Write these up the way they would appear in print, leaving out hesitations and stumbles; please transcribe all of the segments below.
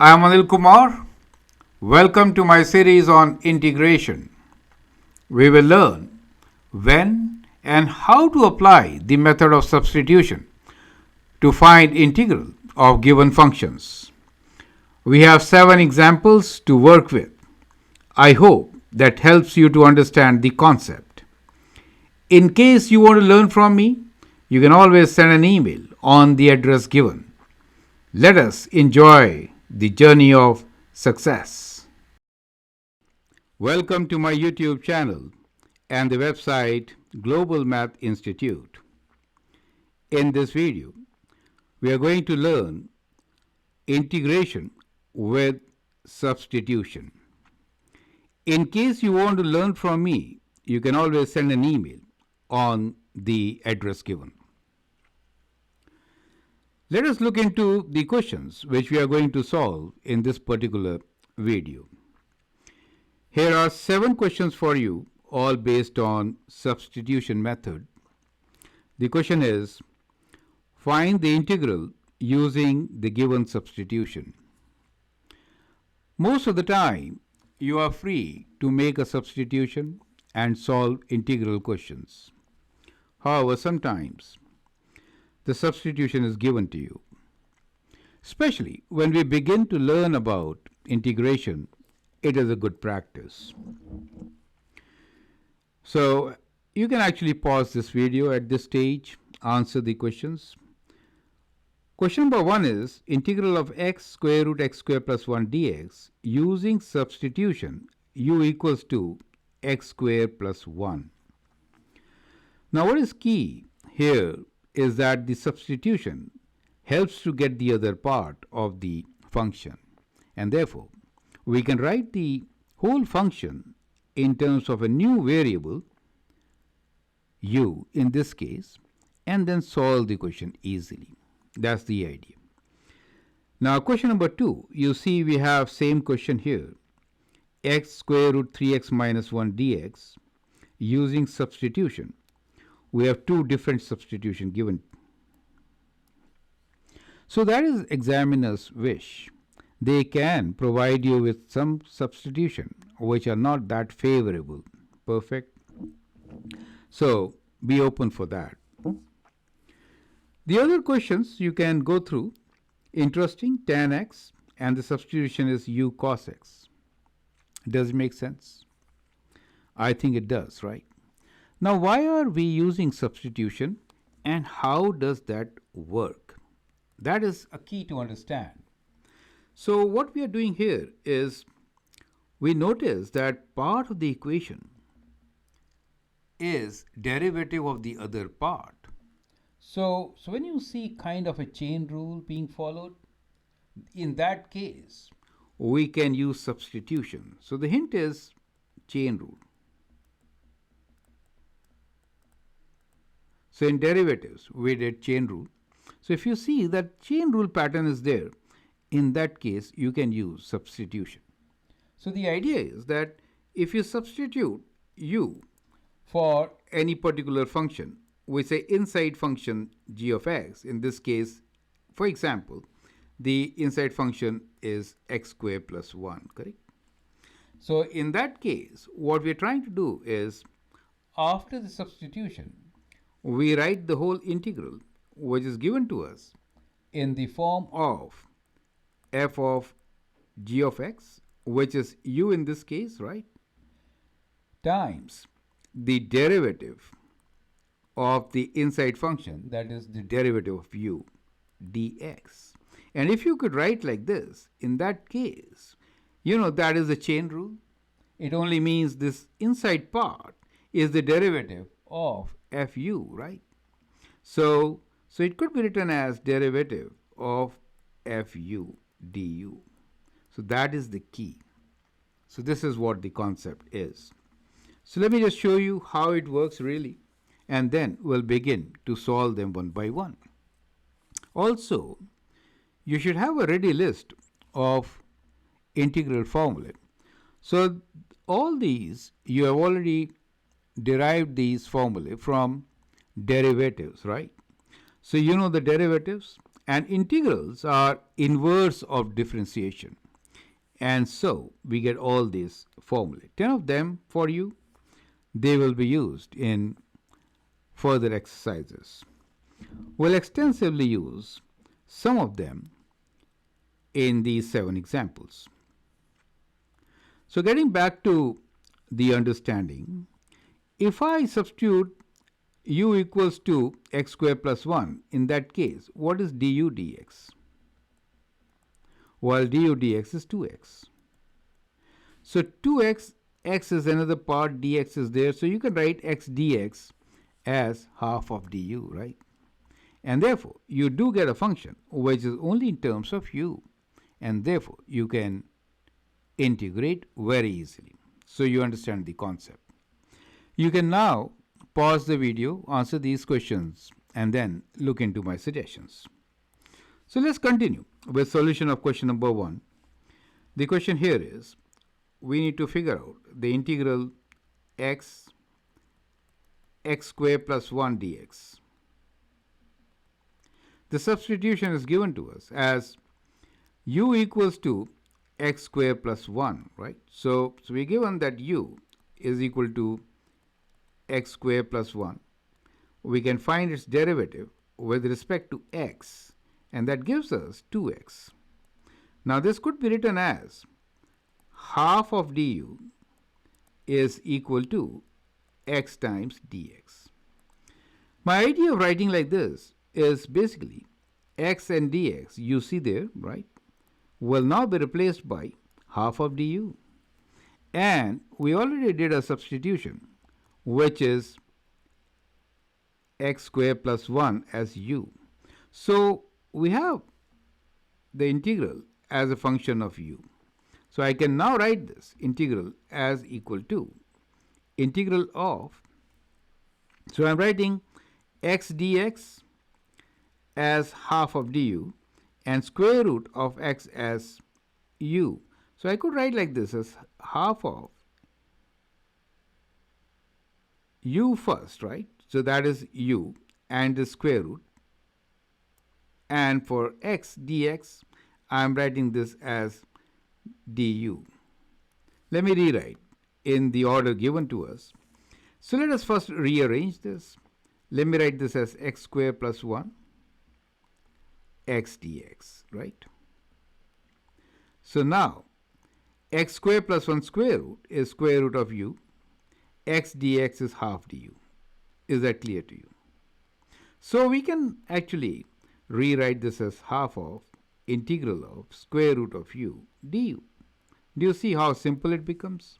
I am Anil Kumar. Welcome to my series on integration. We will learn when and how to apply the method of substitution to find integral of given functions. We have 7 examples to work with. I hope that helps you to understand the concept. In case you want to learn from me, you can always send an email on the address given. Let us enjoy the journey of success. Welcome to my YouTube channel and the website Global Math Institute. In this video, we are going to learn integration with substitution. In case you want to learn from me, you can always send an email on the address given. Let us look into the questions which we are going to solve in this particular video. Here are 7 questions for you, all based on substitution method. The question is, find the integral using the given substitution. Most of the time, you are free to make a substitution and solve integral questions. However, sometimes the substitution is given to you. Especially when we begin to learn about integration, it is a good practice. So you can actually pause this video at this stage, answer the questions. Question number 1 is integral of x square root x square plus 1 dx using substitution u equals to x square plus 1. Now what is key here is that the substitution helps to get the other part of the function, and therefore we can write the whole function in terms of a new variable u in this case, and then solve the question easily. That's the idea. Now question number 2, you see we have same question here, x square root 3x minus 1 dx using substitution. We have 2 different substitution given. So that is examiner's wish. They can provide you with some substitution which are not that favorable. Perfect. So be open for that. The other questions you can go through. Interesting, tan x, and the substitution is u cos x. Does it make sense? I think it does, right? Now, why are we using substitution and how does that work? That is a key to understand. So what we are doing here is we notice that part of the equation is derivative of the other part. So when you see kind of a chain rule being followed, in that case, we can use substitution. So the hint is chain rule. So in derivatives, we did chain rule. So if you see that chain rule pattern is there, in that case, you can use substitution. So the idea is that if you substitute u for any particular function, we say inside function g of x, in this case, for example, the inside function is x squared plus 1, correct? So in that case, what we are trying to do is, after the substitution, we write the whole integral which is given to us in the form of f of g of x, which is u in this case, right, times the derivative of the inside function, that is the derivative of u dx. And if you could write like this, in that case, you know that is the chain rule. It only means this inside part is the derivative of fu, right? So it could be written as derivative of fu du. So that is the key. So this is what the concept is. So let me just show you how it works really, and then we'll begin to solve them one by one. Also, you should have a ready list of integral formulae. So all these, you have already derived these formulae from derivatives, right? So you know the derivatives, And integrals are inverse of differentiation. And so we get all these formulae. 10 of them for you. They will be used in further exercises. We'll extensively use some of them in these 7 examples. So getting back to the understanding, if I substitute u equals to x squared plus 1, in that case, what is du dx? Well, du dx is 2x. So 2x, x is another part, dx is there, so you can write x dx as half of du, right? And therefore, you do get a function which is only in terms of u, and therefore you can integrate very easily. So you understand the concept. You can now pause the video, answer these questions, and then look into my suggestions. So let's continue with solution of question number 1. The question here is, we need to figure out the integral x squared plus 1 dx. The substitution is given to us as u equals to x squared plus 1, right? So we're given that u is equal to x squared plus 1. We can find its derivative with respect to x, and that gives us 2x. Now this could be written as half of du is equal to x times dx. My idea of writing like this is basically x and dx, you see there, right, will now be replaced by half of du. And we already did a substitution, which is x squared plus 1 as u. So we have the integral as a function of u. So I can now write this integral as equal to integral of, so I'm writing x dx as half of du and square root of x as u. So I could write like this as half of u first, right? So that is u and the square root. And for x dx, I am writing this as du. Let me rewrite in the order given to us. So let us first rearrange this. Let me write this as x squared plus 1 x dx, right? So now x squared plus 1 square root is square root of u. X dx is half du. Is that clear to you? So we can actually rewrite this as half of integral of square root of u du. Do you see how simple it becomes?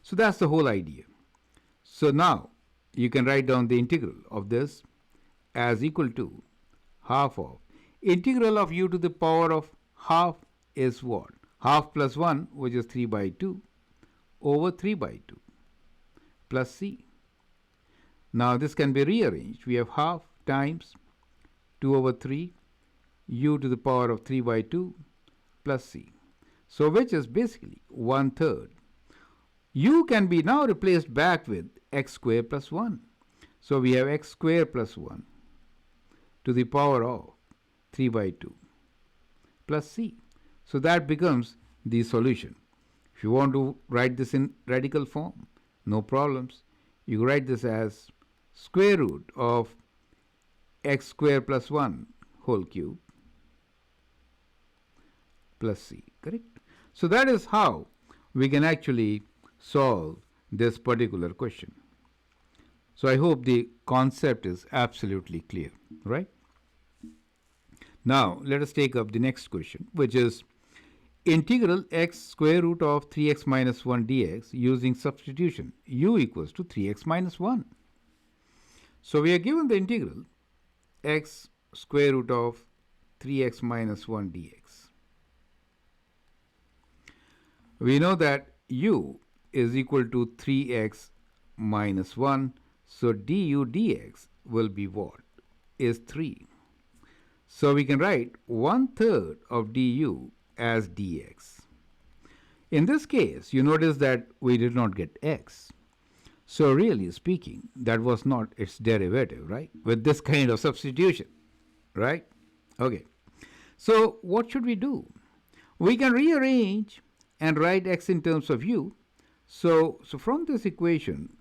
So that's the whole idea. So now you can write down the integral of this as equal to half of integral of u to the power of half is what? Half plus 1, which is 3 by 2 over 3 by 2 plus c. Now this can be rearranged. We have half times 2 over 3 u to the power of 3 by 2 plus c. So which is basically 1/3. U can be now replaced back with x squared plus 1. So we have x squared plus 1 to the power of 3 by 2 plus c. So that becomes the solution. If you want to write this in radical form, no problems. You write this as square root of x squared plus 1 whole cube plus c, correct? So that is how we can actually solve this particular question. So I hope the concept is absolutely clear, right? Now let us take up the next question, which is integral x square root of 3x minus 1 dx using substitution u equals to 3x minus 1. So we are given the integral x square root of 3x minus 1 dx. We know that u is equal to 3x minus 1. So du dx will be what? Is 3. So we can write 1/3 of du as dx. In this case, you notice that we did not get x. So really speaking, that was not its derivative, right? With this kind of substitution, right? Okay. So what should we do? We can rearrange and write x in terms of u. So from this equation,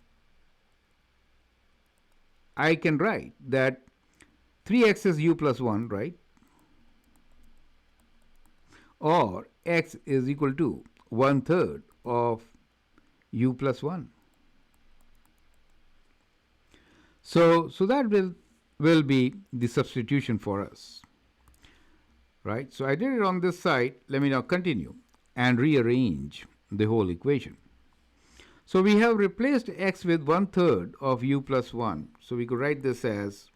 I can write that 3x is u plus 1, right? Or x is equal to 1/3 of u plus 1. So that will be the substitution for us, right? So I did it on this side. Let me now continue and rearrange the whole equation. So we have replaced x with 1/3 of u plus 1. So we could write this as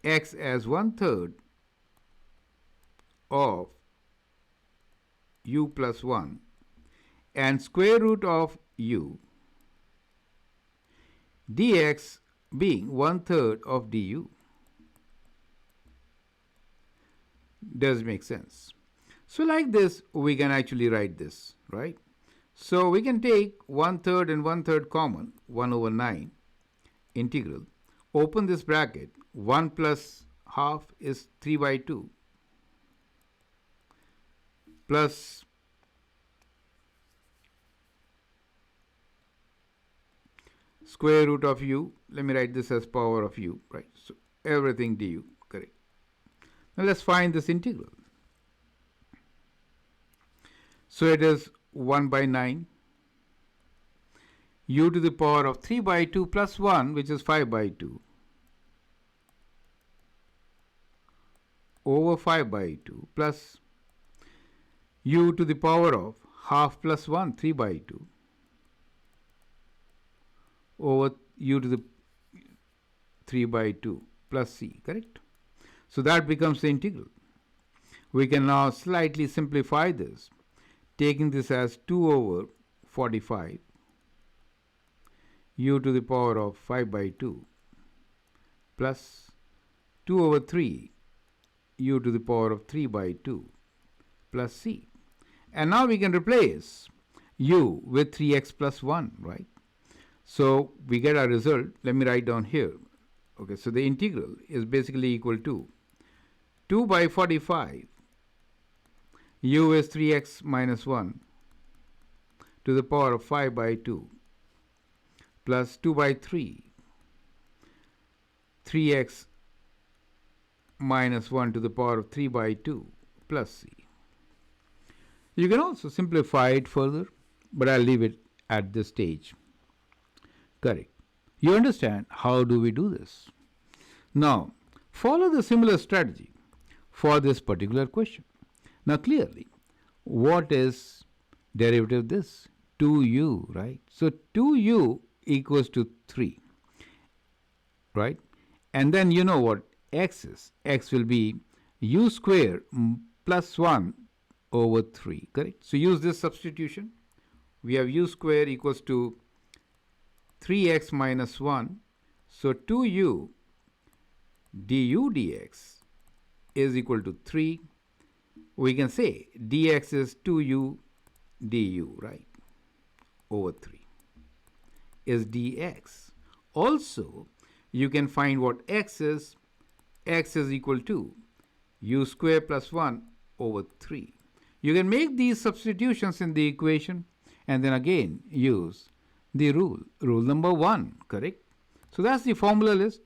x as 1/3 of u plus 1 and square root of u dx being 1/3 of du. Does make sense? So like this, we can actually write this, right? So we can take 1/3 and 1/3 common, 1/9 integral. Open this bracket, 1 plus half is 3/2 plus square root of u. Let me write this as power of u, right? So everything du, correct. Now let's find this integral. So it is 1/9 u to the power of 3/2 plus 1, which is 5/2 over 5/2 plus u to the power of half plus 1, 3/2 over u to the 3/2 plus c, correct? So that becomes the integral. We can now slightly simplify this, taking this as 2/45 u to the power of 5/2 plus 2/3 u to the power of 3/2 plus c. And now we can replace u with 3x plus 1, right? So we get our result. Let me write down here. Okay, so the integral is basically equal to 2/45 u is 3x minus 1 to the power of 5/2 plus 2/3 3x minus 1 to the power of 3/2 plus c. You can also simplify it further, but I'll leave it at this stage. Correct. You understand how do we do this? Now, follow the similar strategy for this particular question. Now, clearly, what is derivative of this? 2u, right? So, 2u equals to 3, right? And then you know what x is. X will be u square plus 1 over 3, correct? So, use this substitution. We have u square equals to 3x minus 1. So 2u du dx is equal to 3. We can say dx is 2u du, right, over 3 is dx. Also, you can find what x is. X is equal to u square plus 1 over 3. You can make these substitutions in the equation and then again use the rule number 1, correct? So that's the formula list.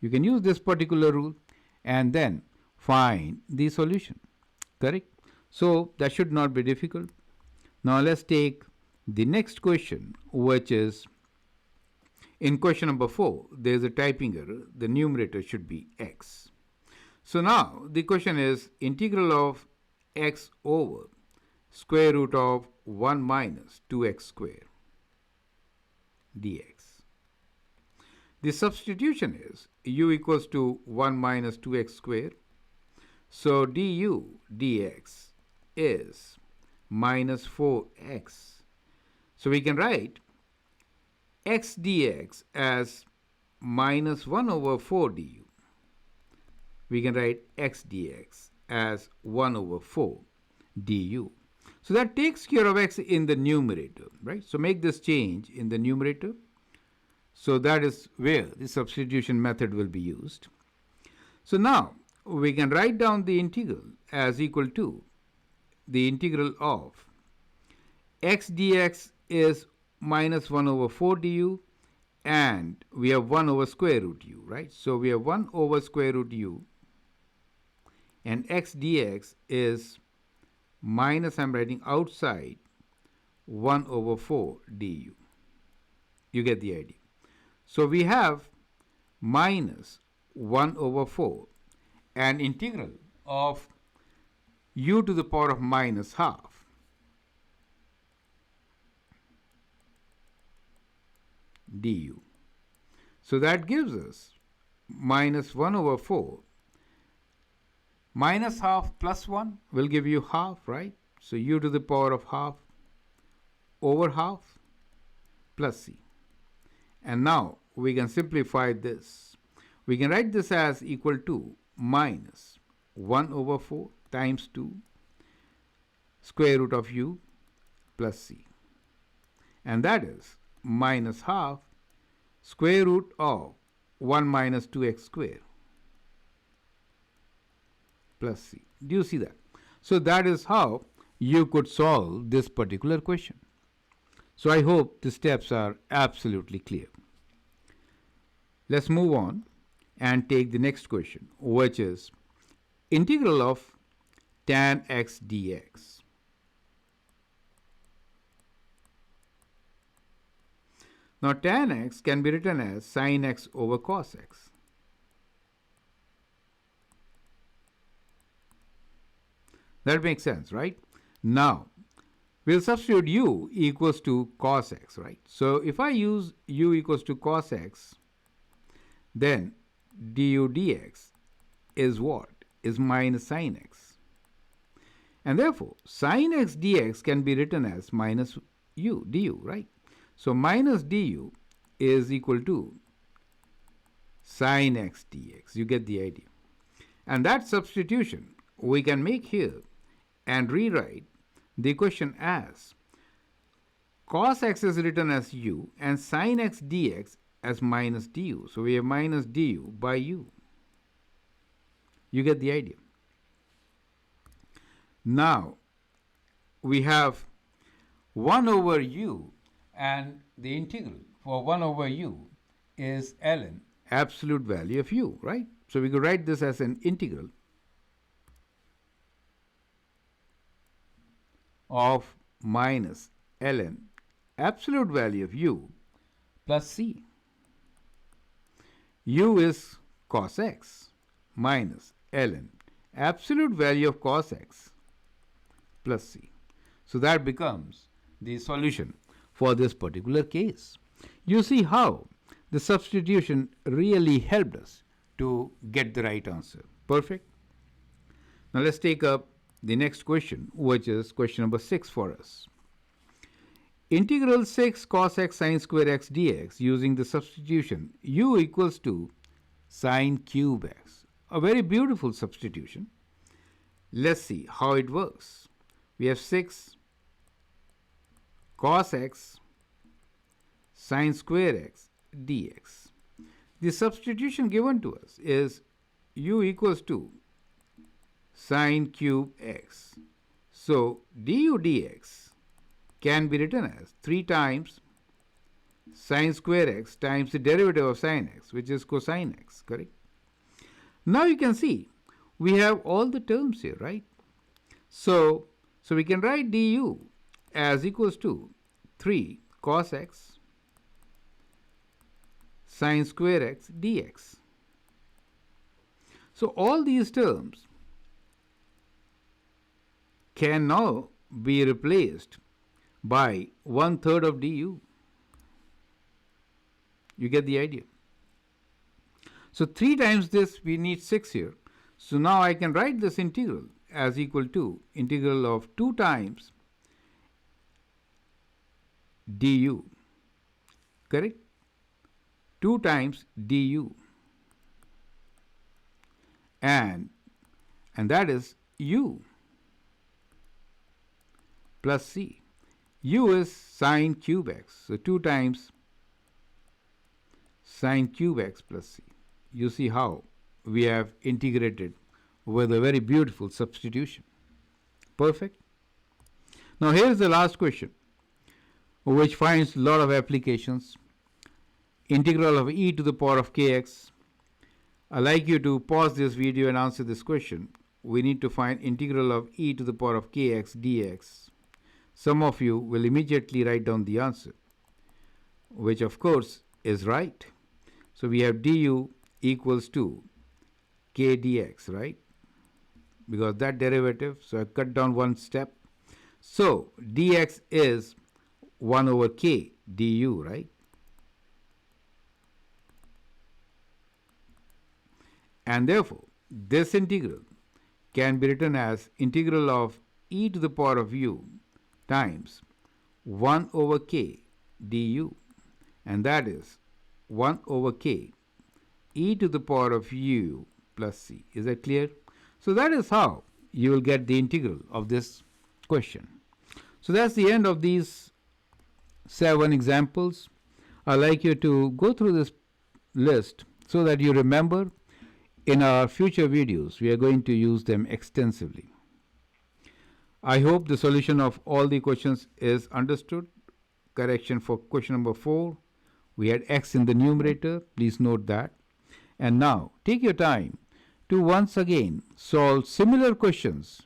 You can use this particular rule and then find the solution, correct? So that should not be difficult. Now let's take the next question, which is in question number 4, there is a typing error. The numerator should be x. So now the question is integral of x over square root of 1 minus 2x square dx. The substitution is u equals to 1 minus 2x square. So du dx is minus 4x. So we can write x dx as minus 1 over 4 du. We can write x dx as 1 over 4 du. So that takes care of x in the numerator, right? So make this change in the numerator. So that is where the substitution method will be used. So now we can write down the integral as equal to the integral of x dx is minus 1 over 4 du, and we have 1 over square root u, right? So we have 1 over square root u, and x dx is minus, I'm writing outside, 1 over 4 du. You get the idea. So we have minus 1 over 4 and integral of u to the power of minus half du. So that gives us minus 1 over 4 minus half plus 1 will give you half, right? So u to the power of half over half plus c. And now we can simplify this. We can write this as equal to minus 1 over 4 times 2 square root of u plus c. And that is minus half square root of 1 minus 2x square plus c. Do you see that? So that is how you could solve this particular question. So I hope the steps are absolutely clear. Let's move on and take the next question, which is integral of tan x dx. Now tan x can be written as sin x over cos x. That makes sense, right? Now, we'll substitute u equals to cos x, right? So if I use u equals to cos x, then du dx is what? Is minus sin x. And therefore, sin x dx can be written as minus u du, right? So minus du is equal to sin x dx. You get the idea. And that substitution we can make here and rewrite the equation as cos x is written as u and sin x dx as minus du. So we have minus du by u. You get the idea. Now we have 1 over u, and the integral for 1 over u is ln, absolute value of u, right? So we could write this as an integral of minus ln, absolute value of u plus c. U is cos x minus ln, absolute value of cos x plus c. So that becomes the solution for this particular case. You see how the substitution really helped us to get the right answer. Perfect. Now let's take up the next question, which is question number 6 for us. Integral 6 cos x sin square x dx using the substitution u equals to sin cube x. A very beautiful substitution. Let's see how it works. We have 6 cos x sin square x dx. The substitution given to us is u equals to sin cube x. So du dx can be written as 3 times sin square x times the derivative of sin x, which is cosine x, correct? Now you can see we have all the terms here, right? So we can write du as equals to 3 cos x sin square x dx. So all these terms can now be replaced by 1/3 of du. You get the idea. So 3 times this, we need 6 here. So now I can write this integral as equal to integral of 2 times du, correct? 2 times du, and that is u plus c. U is sin cube x, so 2 times sin cube x plus c. You see how we have integrated with a very beautiful substitution. Perfect. Now here is the last question, which finds a lot of applications. Integral of e to the power of kx. I'd like you to pause this video and answer this question. We need to find integral of e to the power of kx dx. Some of you will immediately write down the answer, which of course is right. So we have du equals to k dx, right? Because that derivative, so I cut down one step. So dx is 1 over k du, right? And therefore, this integral can be written as integral of e to the power of u times 1 over k du. And that is 1 over k e to the power of u plus c. Is that clear? So that is how you will get the integral of this question. So that's the end of these 7 examples. I'd like you to go through this list so that you remember. In our future videos, we are going to use them extensively. I hope the solution of all the questions is understood. Correction for question number 4. We had x in the numerator. Please note that. And now, take your time to once again solve similar questions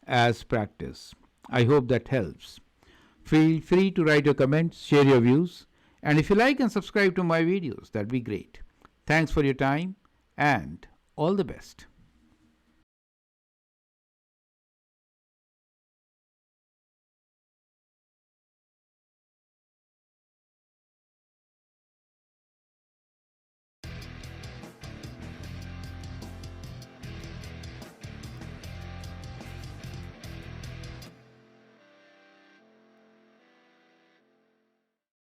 as practice. I hope that helps. Feel free to write your comments, share your views, and if you like and subscribe to my videos, that'd be great. Thanks for your time and all the best.